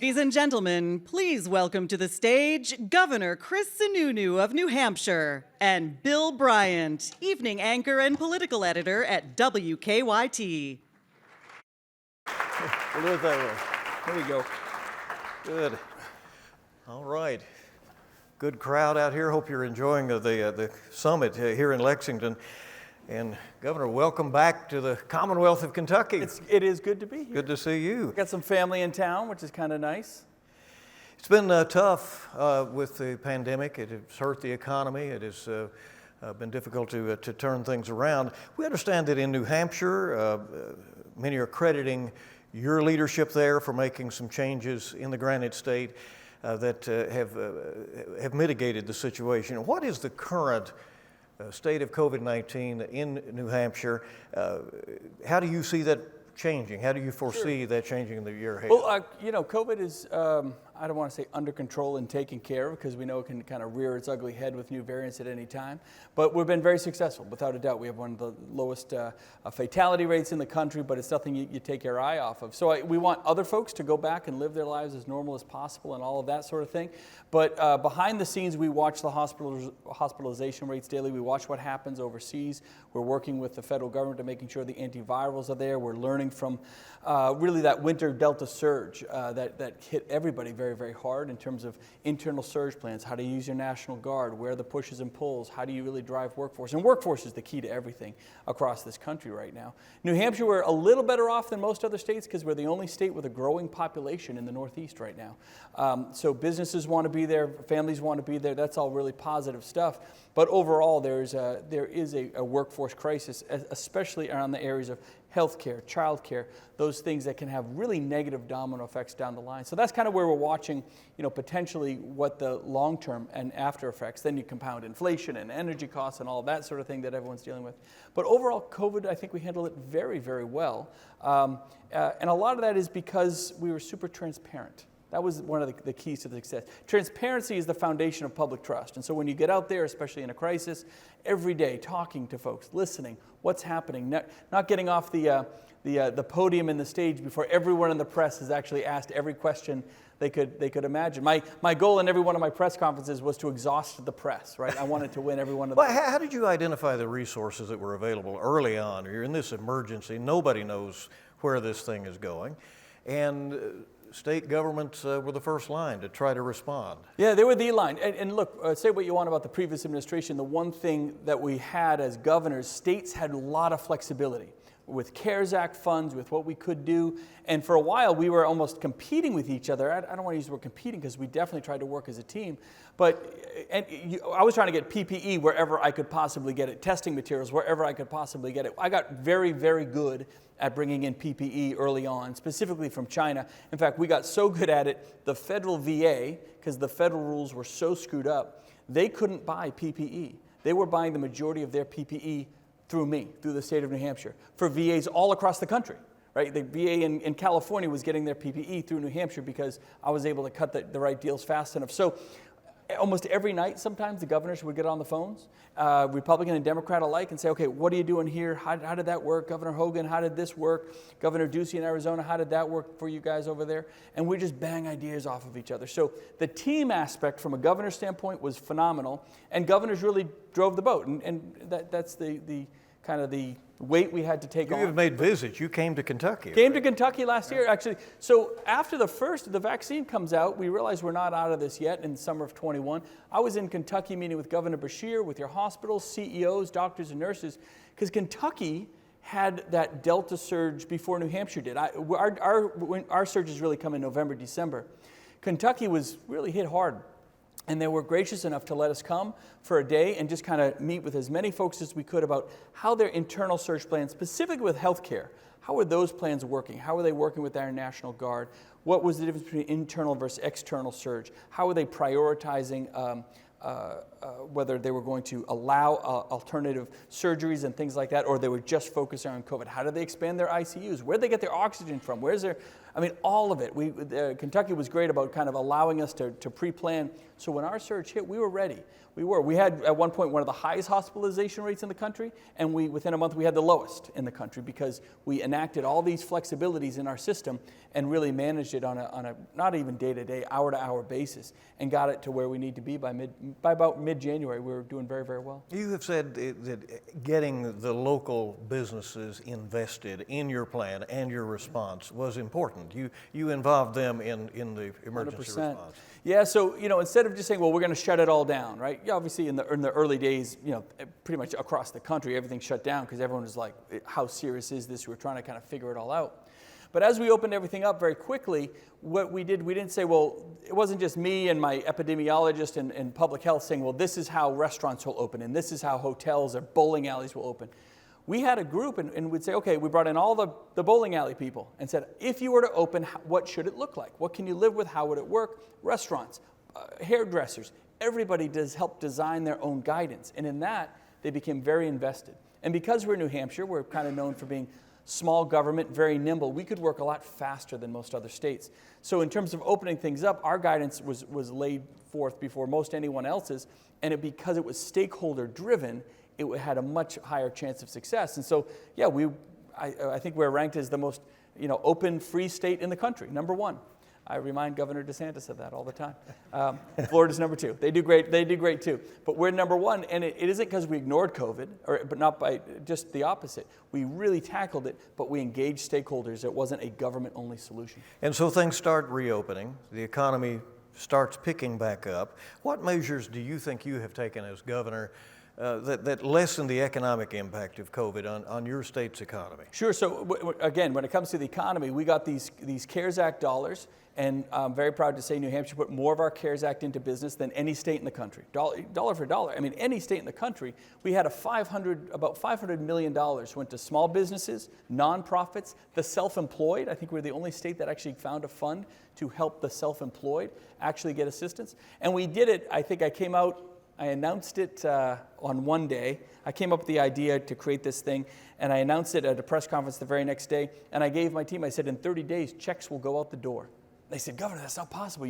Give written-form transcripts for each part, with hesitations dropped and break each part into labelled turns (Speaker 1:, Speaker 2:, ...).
Speaker 1: Ladies and gentlemen, please welcome to the stage Governor Chris Sununu of New Hampshire and Bill Bryant, evening anchor and political editor at WKYT.
Speaker 2: We'll do it that way. There we go. Good. All right. Good crowd out here. Hope you're enjoying the summit here in Lexington. And Governor, welcome back to the Commonwealth of Kentucky.
Speaker 3: It is good to be here.
Speaker 2: Good to see you.
Speaker 3: Got some family in town, which is kind of nice.
Speaker 2: It's been tough with the pandemic. It has hurt the economy. It has been difficult to turn things around. We understand that in New Hampshire, many are crediting your leadership there for making some changes in the Granite State that have mitigated the situation. What is the current state of COVID-19 in New Hampshire? How do you see that changing? How do you foresee that changing in the year ahead?
Speaker 3: Well, COVID is, I don't want to say under control and taken care of, because we know it can kind of rear its ugly head with new variants at any time. But we've been very successful, without a doubt. We have one of the lowest fatality rates in the country, but it's nothing you take your eye off of. So we want other folks to go back and live their lives as normal as possible and all of that sort of thing. But behind the scenes, we watch the hospitalization rates daily. We watch what happens overseas. We're working with the federal government to making sure the antivirals are there. We're learning from really that winter Delta surge that hit everybody very, very hard in terms of internal surge plans, how to use your National Guard, where are the pushes and pulls, how do you really drive workforce? And workforce is the key to everything across this country right now. New Hampshire, we're a little better off than most other states because we're the only state with a growing population in the Northeast right now. So businesses want to be there, families want to be there. That's all really positive stuff. But overall, there is a workforce crisis, especially around the areas of healthcare, childcare, those things that can have really negative domino effects down the line. So that's kind of where we're watching, potentially what the long-term and after effects. Then you compound inflation and energy costs and all of that sort of thing that everyone's dealing with. But overall, COVID, I think we handle it very, very well. And a lot of that is because we were super transparent. That was one of the keys to the success. Transparency is the foundation of public trust. And so when you get out there, especially in a crisis, every day talking to folks, listening, what's happening, not getting off the podium and the stage before everyone in the press has actually asked every question they could imagine. My goal in every one of my press conferences was to exhaust the press, right? I wanted to win every one of them.
Speaker 2: Well, how did you identify the resources that were available early on? You're in this emergency. Nobody knows where this thing is going. And state governments were the first line to try to respond.
Speaker 3: Yeah, they were the line. And look, say what you want about the previous administration. The one thing that we had as governors, states had a lot of flexibility with CARES Act funds, with what we could do. And for a while, we were almost competing with each other. I don't want to use the word competing because we definitely tried to work as a team. But I was trying to get PPE wherever I could possibly get it, testing materials wherever I could possibly get it. I got very, very good at bringing in PPE early on, specifically from China. In fact, we got so good at it, the federal VA, because the federal rules were so screwed up, they couldn't buy PPE. They were buying the majority of their PPE through me, through the state of New Hampshire, for VAs all across the country. Right? The VA in California was getting their PPE through New Hampshire because I was able to cut the right deals fast enough. So almost every night, sometimes the governors would get on the phones, Republican and Democrat alike, and say, okay, what are you doing here? How did that work? Governor Hogan, how did this work? Governor Ducey in Arizona, how did that work for you guys over there? And we just bang ideas off of each other. So the team aspect from a governor's standpoint was phenomenal, and governors really drove the boat. And that's the kind of the weight we had to take on.
Speaker 2: You've made visits. You came to Kentucky.
Speaker 3: Came to Kentucky last year, actually. So after the vaccine comes out, we realize we're not out of this yet in the summer of 21. I was in Kentucky meeting with Governor Beshear, with your hospitals, CEOs, doctors, and nurses, because Kentucky had that Delta surge before New Hampshire did. Our surges really come in November, December. Kentucky was really hit hard. And they were gracious enough to let us come for a day and just kind of meet with as many folks as we could about how their internal surge plans, specifically with healthcare, how are those plans working? How are they working with our National Guard? What was the difference between internal versus external surge? How are they prioritizing whether they were going to allow alternative surgeries and things like that, or they were just focusing on COVID. How did they expand their ICUs? Where did they get their oxygen from? All of it. Kentucky was great about kind of allowing us to pre-plan. So when our surge hit, we were ready. We had at one point one of the highest hospitalization rates in the country, and within a month we had the lowest in the country because we enacted all these flexibilities in our system and really managed it on a not even day-to-day, hour-to-hour basis, and got it to where we need to be by about mid-January. We were doing very, very well.
Speaker 2: You have said that getting the local businesses invested in your plan and your response was important. You involved them in the emergency
Speaker 3: 100%.
Speaker 2: response.
Speaker 3: Yeah, so instead of just saying, well, we're going to shut it all down, right? Yeah, obviously in the early days, pretty much across the country, everything shut down because everyone was like, how serious is this? We're trying to kind of figure it all out. But as we opened everything up very quickly, what we did, we didn't say, well, it wasn't just me and my epidemiologist and public health saying, well, this is how restaurants will open and this is how hotels or bowling alleys will open. We had a group and we'd say, okay, we brought in all the bowling alley people and said, if you were to open, what should it look like? What can you live with? How would it work? Restaurants, hairdressers, everybody does help design their own guidance. And in that, they became very invested. And because we're in New Hampshire, we're kind of known for being small government, very nimble. We could work a lot faster than most other states. So in terms of opening things up, our guidance was laid forth before most anyone else's. And because it was stakeholder driven, it had a much higher chance of success. And so, yeah, I think we're ranked as the most open, free state in the country, number one. I remind Governor DeSantis of that all the time. Florida's number two. They do great. They do great too. But we're number one, and it isn't because we ignored COVID, but not by just the opposite. We really tackled it, but we engaged stakeholders. It wasn't a government-only solution.
Speaker 2: And so things start reopening. The economy starts picking back up. What measures do you think you have taken as governor that lessen the economic impact of COVID on your state's economy?
Speaker 3: Sure. So again, when it comes to the economy, we got these CARES Act dollars, and I'm very proud to say New Hampshire put more of our CARES Act into business than any state in the country. Dollar for dollar. I mean, any state in the country. We had about $500 million went to small businesses, nonprofits, the self-employed. I think we're the only state that actually found a fund to help the self-employed actually get assistance. And we did it. I announced it on one day. I came up with the idea to create this thing, and I announced it at a press conference the very next day, and I gave my team, I said, in 30 days, checks will go out the door. They said, Governor, that's not possible.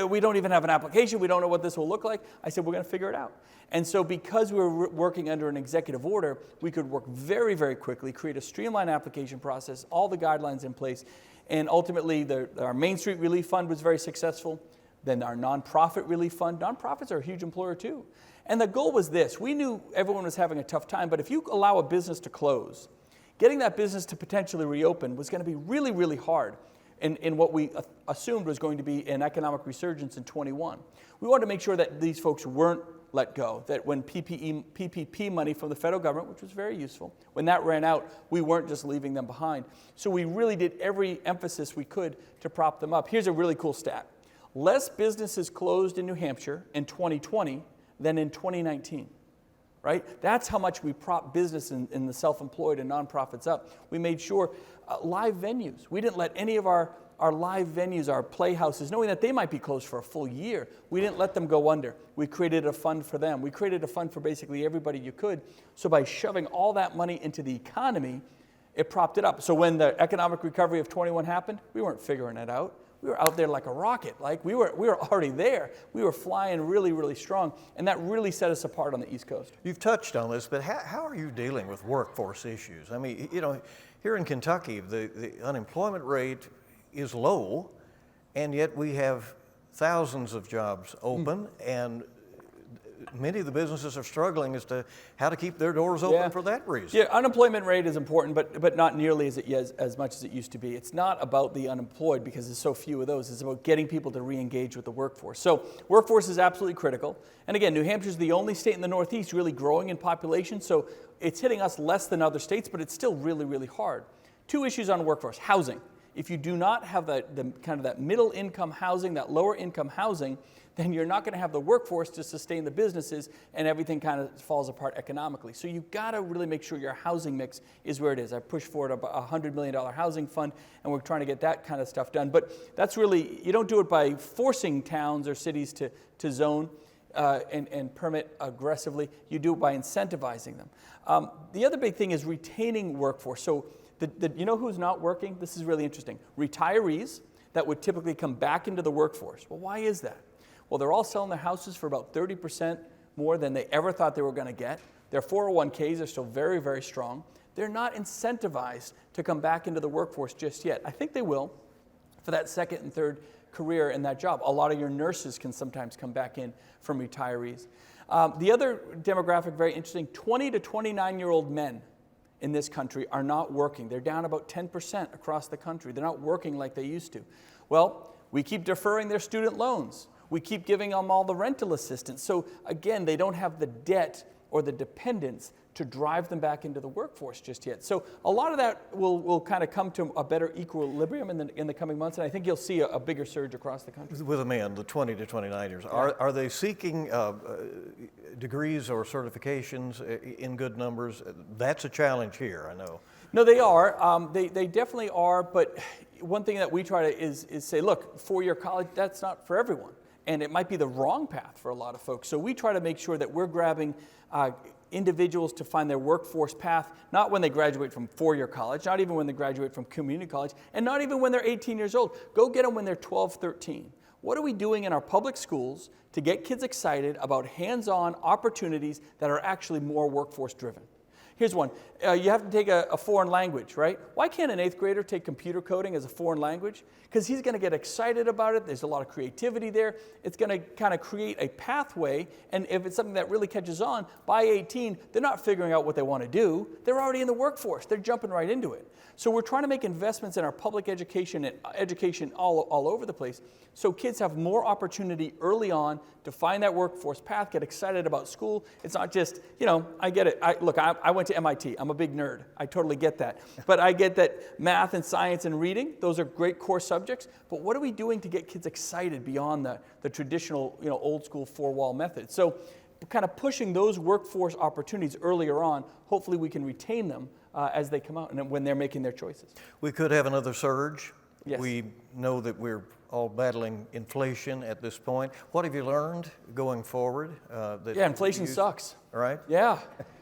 Speaker 3: We don't even have an application. We don't know what this will look like. I said, we're going to figure it out. And so because we were working under an executive order, we could work very, very quickly, create a streamlined application process, all the guidelines in place, and ultimately our Main Street Relief Fund was very successful. Then our nonprofit relief fund. Nonprofits are a huge employer too. And the goal was this. We knew everyone was having a tough time, but if you allow a business to close, getting that business to potentially reopen was going to be really, really hard in what we assumed was going to be an economic resurgence in 21. We wanted to make sure that these folks weren't let go, that when PPP money from the federal government, which was very useful, when that ran out, we weren't just leaving them behind. So we really did every emphasis we could to prop them up. Here's a really cool stat. Less businesses closed in New Hampshire in 2020 than in 2019, right? That's how much we prop business in the self-employed and nonprofits up. We made sure live venues. We didn't let any of our live venues, our playhouses, knowing that they might be closed for a full year, we didn't let them go under. We created a fund for them. We created a fund for basically everybody you could. So by shoving all that money into the economy, it propped it up. So when the economic recovery of 21 happened, we weren't figuring it out. We were out there like a rocket. Like we were already there. We were flying really, really strong, and that really set us apart on the East Coast.
Speaker 2: You've touched on this, but how are you dealing with workforce issues? I mean, here in Kentucky, the unemployment rate is low, and yet we have thousands of jobs open, and many of the businesses are struggling as to how to keep their doors open for that reason.
Speaker 3: Yeah, unemployment rate is important, but not nearly as much as it used to be. It's not about the unemployed because there's so few of those. It's about getting people to re-engage with the workforce. So workforce is absolutely critical. And again, New Hampshire is the only state in the Northeast really growing in population, so it's hitting us less than other states, but it's still really, really hard. Two issues on workforce. Housing. If you do not have the kind of that middle income housing, that lower income housing, then you're not going to have the workforce to sustain the businesses, and everything kind of falls apart economically. So you've got to really make sure your housing mix is where it is. I pushed forward a $100 million housing fund, and we're trying to get that kind of stuff done. But that's really, you don't do it by forcing towns or cities to zone. and permit aggressively. You do it by incentivizing them. The other big thing is retaining workforce. So you know who's not working? This is really interesting. Retirees that would typically come back into the workforce. Well, why is that? Well, they're all selling their houses for about 30% more than they ever thought they were going to get. Their 401ks are still very, very strong. They're not incentivized to come back into the workforce just yet. I think they will for that second and third career in that job. A lot of your nurses can sometimes come back in from retirees. The other demographic, very interesting, 20 to 29-year-old men in this country are not working. They're down about 10% across the country. They're not working like they used to. Well, we keep deferring their student loans. We keep giving them all the rental assistance. So again, they don't have the debt or the dependence to drive them back into the workforce just yet. So a lot of that will kind of come to a better equilibrium in the coming months, and I think you'll see a bigger surge across the country.
Speaker 2: With the men, the 20 to 29 years, are they seeking degrees or certifications in good numbers? That's a challenge here, I know.
Speaker 3: No, they are. They definitely are, but one thing that we try to is say, look, four-year college, that's not for everyone. And it might be the wrong path for a lot of folks. So we try to make sure that we're grabbing individuals to find their workforce path, not when they graduate from four-year college, not even when they graduate from community college, and not even when they're 18 years old. Go get them when they're 12, 13. What are we doing in our public schools to get kids excited about hands-on opportunities that are actually more workforce driven? Here's one. You have to take a foreign language, right? Why can't an 8th grader take computer coding as a foreign language? Because he's going to get excited about it. There's a lot of creativity there. It's going to kind of create a pathway. And if it's something that really catches on, by 18, they're not figuring out what they want to do. They're already in the workforce. They're jumping right into it. So we're trying to make investments in our public education and education all over the place so kids have more opportunity early on to find that workforce path, get excited about school. It's not just, I get it. I went to MIT. I'm a big nerd. I totally get that. But I get that math and science and reading, those are great core subjects. But what are we doing to get kids excited beyond the traditional, old school four-wall method? So kind of pushing those workforce opportunities earlier on, hopefully we can retain them as they come out and when they're making their choices.
Speaker 2: We could have another surge.
Speaker 3: Yes.
Speaker 2: We know that we're all battling inflation at this point. What have you learned going forward?
Speaker 3: Inflation sucks.
Speaker 2: Right?
Speaker 3: Yeah.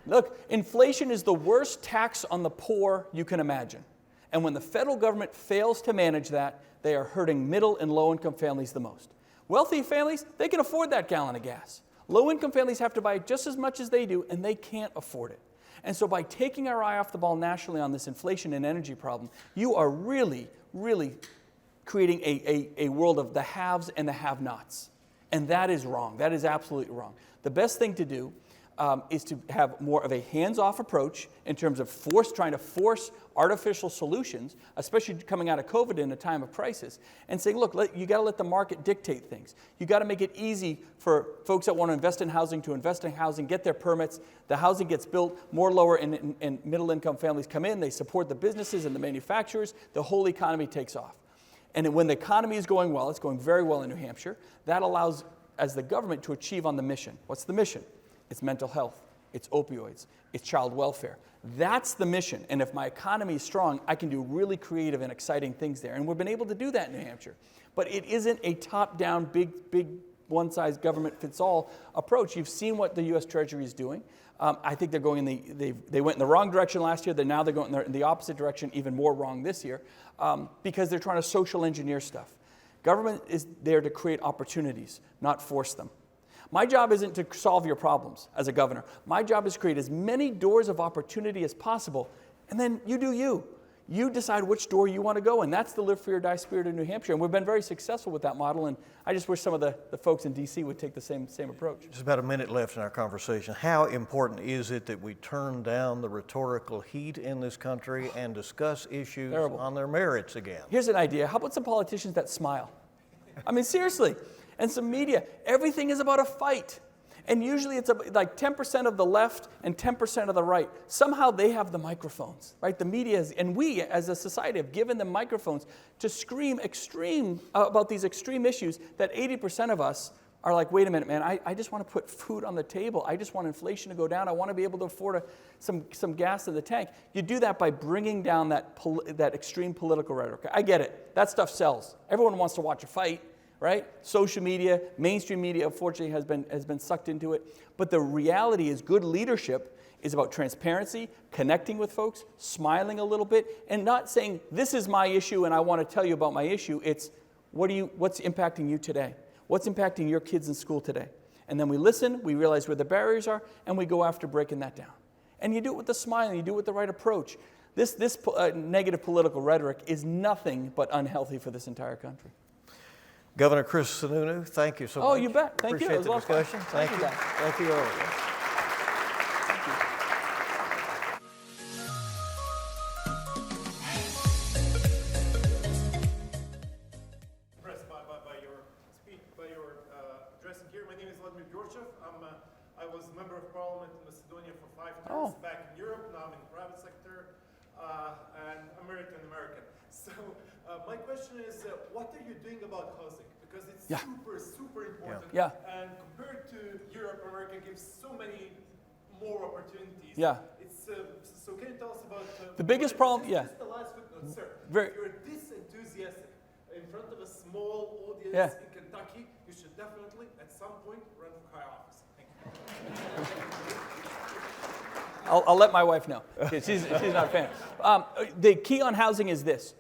Speaker 3: Look, inflation is the worst tax on the poor you can imagine. And when the federal government fails to manage that, they are hurting middle and low-income families the most. Wealthy families, they can afford that gallon of gas. Low-income families have to buy just as much as they do, and they can't afford it. And so by taking our eye off the ball nationally on this inflation and energy problem, you are really, really creating a world of the haves and the have-nots. And that is wrong. That is absolutely wrong. The best thing to do is to have more of a hands-off approach in terms of trying to force artificial solutions, especially coming out of COVID in a time of crisis, and saying, look, you got to let the market dictate things. You got to make it easy for folks that want to invest in housing, get their permits. The housing gets built, more lower and middle-income families come in, they support the businesses and the manufacturers, the whole economy takes off. And when the economy is going well, it's going very well in New Hampshire, that allows, as the government, to achieve on the mission. What's the mission? It's mental health, it's opioids, it's child welfare. That's the mission. And if my economy is strong, I can do really creative and exciting things there. And we've been able to do that in New Hampshire. But it isn't a top-down, big, one-size government-fits-all approach. You've seen what the U.S. Treasury is doing. I think they're going they went in the wrong direction last year. Now they're going in the opposite direction, even more wrong this year, because they're trying to social engineer stuff. Government is there to create opportunities, not force them. My job isn't to solve your problems as a governor. My job is to create as many doors of opportunity as possible, and then you do you. You decide which door you want to go in. That's the live free or die spirit of New Hampshire, and we've been very successful with that model, and I just wish some of the folks in D.C. would take the same approach.
Speaker 2: There's about a minute left in our conversation. How important is it that we turn down the rhetorical heat in this country and discuss issues on their merits again?
Speaker 3: Here's an idea. How about some politicians that smile? I mean, seriously. And some media. Everything is about a fight. And usually it's like 10% of the left and 10% of the right. Somehow they have the microphones, right? The media and we as a society have given them microphones to scream about these extreme issues that 80% of us are like, wait a minute, man, I just want to put food on the table. I just want inflation to go down. I want to be able to afford some gas in the tank. You do that by bringing down that extreme political rhetoric. I get it. That stuff sells. Everyone wants to watch a fight. right? Social media, mainstream media, unfortunately, has been sucked into it. But the reality is good leadership is about transparency, connecting with folks, smiling a little bit, and not saying, this is my issue and I want to tell you about my issue. It's, what's impacting you today? What's impacting your kids in school today? And then we listen, we realize where the barriers are, and we go after breaking that down. And you do it with a smile, and you do it with the right approach. This negative political rhetoric is nothing but unhealthy for this entire country.
Speaker 2: Governor Chris Sununu, thank you so much.
Speaker 3: Oh, you bet. Thank you.
Speaker 2: Appreciate the discussion. Thank you.
Speaker 3: guys.
Speaker 2: Thank you all.
Speaker 4: Addressing here. My name is Vladimir Georgiev. I was a member of parliament in Macedonia for 5 years, back in Europe. Now I'm in the private sector, and American. So my question is, what are you doing about housing? Because it's super important.
Speaker 3: Yeah.
Speaker 4: And compared to Europe, America gives so many more opportunities.
Speaker 3: Yeah.
Speaker 4: It's so can you tell us about
Speaker 3: the biggest problem?
Speaker 4: Just the last footnote, sir. If you're this enthusiastic in front of a small audience in Kentucky, you should definitely, at some point, run for high office. Thank you.
Speaker 3: I'll let my wife know. She's not a fan. The key on housing is this.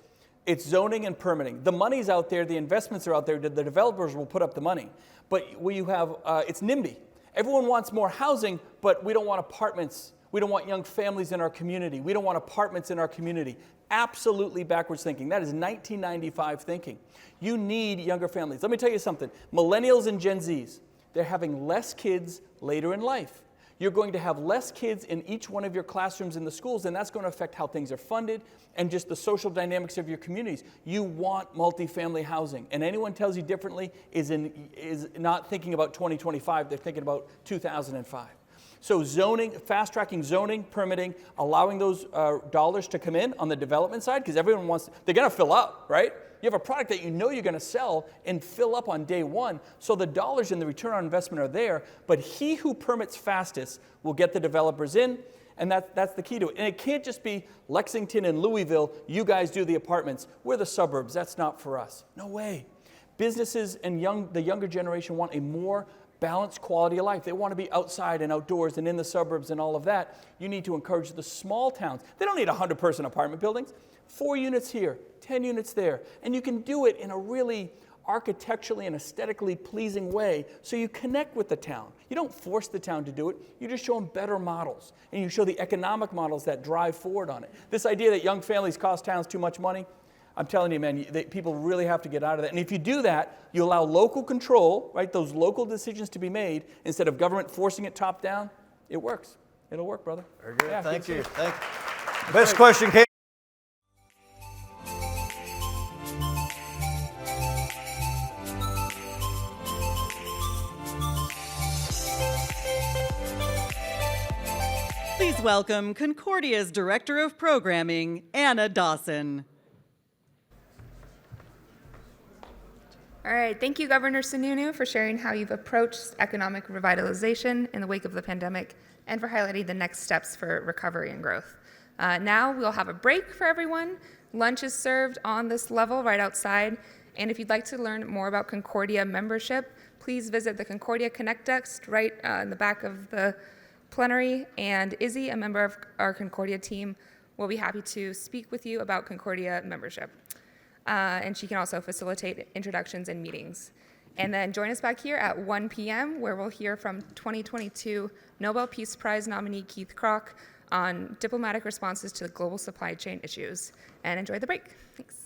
Speaker 3: It's zoning and permitting. The money's out there. The investments are out there. The developers will put up the money. But where you have, it's NIMBY. Everyone wants more housing, but we don't want apartments. We don't want young families in our community. We don't want apartments in our community. Absolutely backwards thinking. That is 1995 thinking. You need younger families. Let me tell you something. Millennials and Gen Zs, they're having less kids later in life. You're going to have less kids in each one of your classrooms in the schools, and that's going to affect how things are funded and just the social dynamics of your communities. You want multifamily housing, and anyone tells you differently is not thinking about 2025, they're thinking about 2005. So zoning, fast-tracking zoning, permitting, allowing those dollars to come in on the development side, because everyone wants, they're going to fill up, right? You have a product that you know you're going to sell and fill up on day one, so the dollars and the return on investment are there, but he who permits fastest will get the developers in, and that's the key to it. And it can't just be Lexington and Louisville, you guys do the apartments. We're the suburbs, that's not for us. No way. Businesses and the younger generation want a more balanced quality of life. They want to be outside and outdoors and in the suburbs and all of that. You need to encourage the small towns. They don't need 100-person apartment buildings. 4 units here, 10 units there. And you can do it in a really architecturally and aesthetically pleasing way so you connect with the town. You don't force the town to do it. You just show them better models. And you show the economic models that drive forward on it. This idea that young families cost towns too much money, I'm telling you, man, people really have to get out of that. And if you do that, you allow local control, right, those local decisions to be made instead of government forcing it top down, it works. It'll work, brother.
Speaker 2: Very good.
Speaker 3: Yeah,
Speaker 2: Thank you.
Speaker 3: Thank
Speaker 2: you. Best question came.
Speaker 1: Please welcome Concordia's Director of Programming, Anna Dawson.
Speaker 5: All right, thank you, Governor Sununu, for sharing how you've approached economic revitalization in the wake of the pandemic and for highlighting the next steps for recovery and growth. Now we'll have a break for everyone. Lunch is served on this level right outside. And if you'd like to learn more about Concordia membership, please visit the Concordia Connect desk right in the back of the plenary. And Izzy, a member of our Concordia team, will be happy to speak with you about Concordia membership. And she can also facilitate introductions and meetings. And then join us back here at 1 p.m. where we'll hear from 2022 Nobel Peace Prize nominee Keith Kroc on diplomatic responses to the global supply chain issues. And enjoy the break. Thanks.